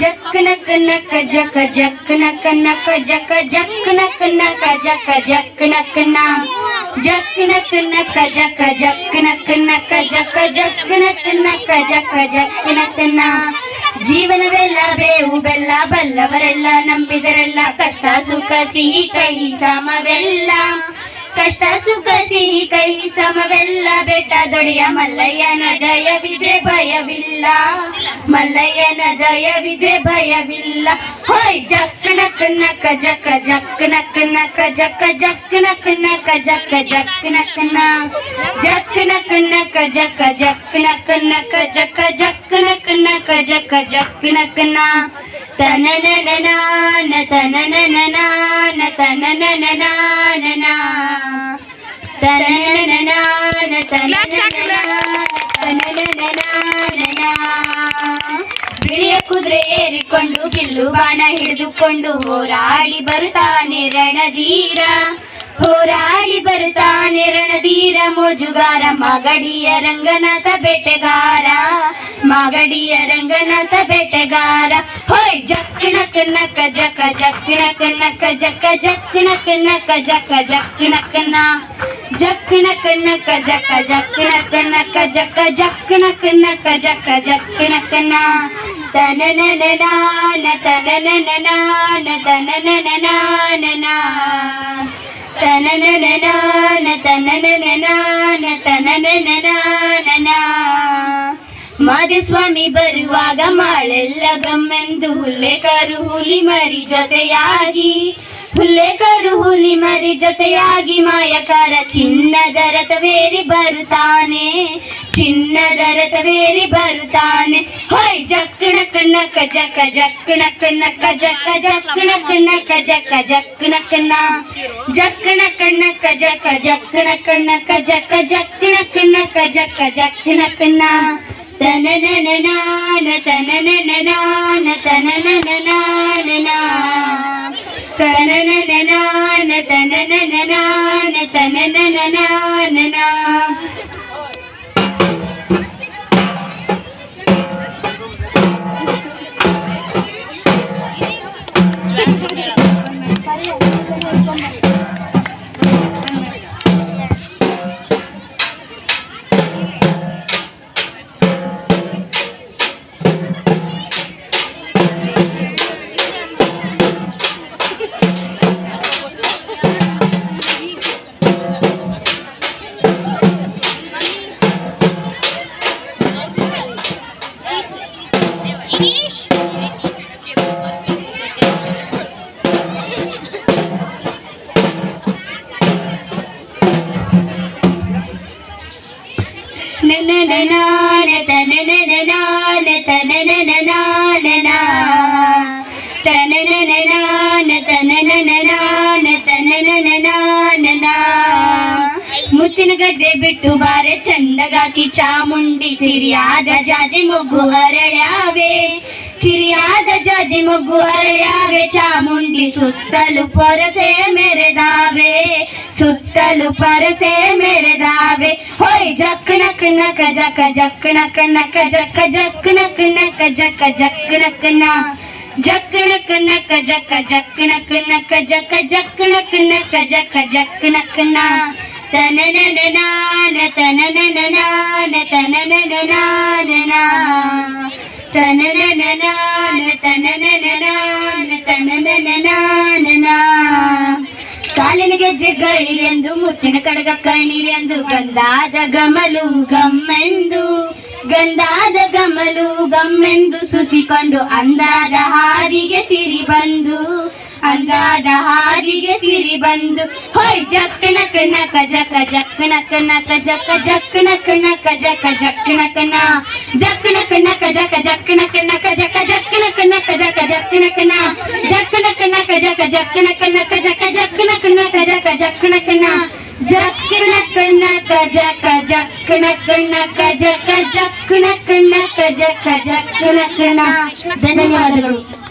जक नक नक जक जक नक नक जक जक नक नक जक जक नक ना जक नक नक जक जक नक नक जक जक नक नक जक जक नक ना ಜೀವನವೆಲ್ಲ ಬೇವು ಬೆಲ್ಲ ಬಲ್ಲವರೆಲ್ಲ ನಂಬಿದರೆಲ್ಲ ಕಷ್ಟ ಸುಖ ಸಿಹಿ ಕೈ ಸಮವೆಲ್ಲ ಕಷ್ಟ ಸುಖ ಸಿಹಿ ಕೈ ಸಮವೆಲ್ಲ ಬೆಟ್ಟ ದೊಡೆಯ ಮಲ್ಲಯ್ಯನ ದಯವಿದ್ರೆ ಭಯವಿಲ್ಲ ಮಲ್ಲಯ್ಯನ ದಯವಿದ್ರೆ ಭಯವಿಲ್ಲ ಹೋಯ್ ಜಕ್ ನಕ್ ನಕ ಜಕ ಜಕ್ ನಕ್ ನಕ ಜಕ ಜಕ್ ನಕ್ ನಕ ಜಕ ಜಕ್ ನಕ್ ನ ಜಕ್ ನಕ್ ನಕ ಜಕ ಜಕ್ ನಕ್ ನಕ ಜಕ ಜಕ್ ನಕ್ ನಕ ಜಕ ಜಕ್ ನಕ್ ನ ತನನನನ ತನನನನ ತನನನನ ಬಿಳಿಯ ಕುದುರೆ ಏರಿಕೊಂಡು ಬಿಲ್ಲು ಬಾಣ ಹಿಡಿದುಕೊಂಡು ಹೋರಾಡಿ ಬರುತ್ತಾನೆ ರಣಧೀರ ಹೋರಾಡಿ ಬರುತ್ತಾನೆ ರಣಧೀರ ಮೋಜುಗಾರ ಮಾಗಡಿಯ ರಂಗನಾಥ ಬೇಟೆಗಾರ ಮಾಗಡಿಯ ರಂಗನಾಥ ಬೇಟೆಗಾರ ಹೋಯ್ ಜಕ್ ನಕ್ ನಕ ಜಕ ಜಕ್ ನಕ್ ನಕ ಜಕ ಜಕ್ ನಕ್ ನಕ ಜಕ ಜಕ್ ನಕ್ ನ ಜಕ್ ನಕ್ ನಕ ಜಕ ಜಕ್ ನಕ್ ನಕ ಜಕ ಜಕ್ ನಕ್ ನಕ ಜಕ ಜಕ್ ನಕ್ ನ ತನನನನ ತನನನನ ತನನನನ ತನನನನ ತನನನನ ತನನನನ ಮಾದೇಸ್ವಾಮಿ ಬರುವಾಗ ಮಾಳೆಲ್ಲ ಗಮ್ಮೆಂದು ಹುಲ್ಲೇಕರು ಹುಲಿ ಮರಿ ಜೊತೆಯಾಗಿ ಹುಲ್ಲೇಕರು ಹುಲಿ ಮರಿ ಜೊತೆಯಾಗಿ ಮಾಯಕಾರ ಚಿನ್ನದ ರಥವೇರಿ ಬರುತ್ತಾನೆ ಚಿನ್ನದ ರಥವೇರಿ ಬರುತ್ತಾನೆ ಹೋಯ್ ಜಕ್ ನಕ್ ನಕ ಜಕ ಜಕ್ ನಕ್ ನಕ ಜಕ ಜಕ್ ನಕ್ ನಕ ಜಕ ಜಕ್ ನಕ್ ನ ಜಕ್ ನಕ್ ನಕ ಜಕ ಜಕ್ ನಕ್ ನಕ ಜಕ ಜಕ್ ನಕ್ ನಕ ಜಕ ಜಕ್ ನಕ್ ನ ತನನನನ ತನನನನ ತನನನನ ತನನನನ ತನನನನ ತನನನನ ಮುತ್ತಿನ ಗದ್ದೆ ಬಿಟ್ಟು ಬಾರೆ ಚಂದಗಾಕಿ ಚಾಮುಂಡಿ ಸಿರಿಯಾದ ಜಾಜಿ ಮೊಗ್ಗು ಹರಳ್ಯಾವೆ ಸಿರಿಯಾದ ಜಾಜಿ ಮೊಗ್ಗು ಹರಳ್ಯಾವೆ ಚಾಮುಂಡಿ ಸುತ್ತಲೂ ಪೊರಸೆ ಮೆರೆದಾವೆ ಸುತ್ತಲೂ ಪರಸೆ ಮೆರೆದಾವೆ ಹೋಯ್ ಜಕ್ ನಕ್ ನಕ ಜಕ ಜಕ್ ನಕ್ ನಕ ಜಕ ಜಕ್ ನಕ್ ನಕ ಜಕ ಜಕ್ ನಕ್ ನ ಜಕ್ ನಕ್ ನಕ ಜಕ ಜಕ್ ನಕ್ ನಕ ಜಕ ಜಕ್ ನಕ್ ನಕ ಜಕ ಜಕ್ ನಕ್ ನ ತನನನನ ತನನನನ ತನನನನ ತನನನನ ತನನನನ ತನನನನ ಕಾಲಿನ ಗೆಜ್ಜೆ ಗೈಲೆಂದು ಮುತ್ತಿನ ಕಡಗ ಕಣಿಲೆಂದು ಗಂಧಾದ ಗಮಲು ಗಮ್ಮೆಂದು ಗಂಧಾದ ಗಮಲು ಗಮ್ಮೆಂದು ಸುಸಿಕೊಂಡು ಅಂದಾದ ಹಾರಿಗೆ ಸಿರಿ ಬಂದು ಅಂದಾದ ಹಾರಿಗೆ ಸಿರಿ ಬಂದು ಹೋಯ್ ಜಕ್ ನಕ್ ನಕ ಜಕ ಜಕ್ ನಕ್ ನಕ ಜಕ ಜಕ್ ನಕ್ ನಕ ಜಕ ಜಕ್ ನಕ್ ನ ಜಕ್ ನಕ್ ನಕ ಜಕ ಜಕ್ ನಕ್ ನಕ ಜಕ ಜಕ್ ನಕ್ ನಕ ಜಕ ಜಕ್ ನಕ್ ನ ಜಕ್ ನಕ್ ನಕ ಜಕ ಜಕ್ ನಕ್ ನಕ ಜಕ ಜಕ್ ನಕ್ ನಕ ಜಕ ಜಕ್ ನಕ್ ನ ಜಕ್ಕನ ಕನ್ನಕ ಜಕ ಜಕ್ಕನ ಕನ್ನಕ ಜಕ ಜಕ್ಕನ ಕನ್ನಕ ಜಕ ಜಕ್ಕನ ಕನ್ನ. ಧನ್ಯವಾದಗಳು.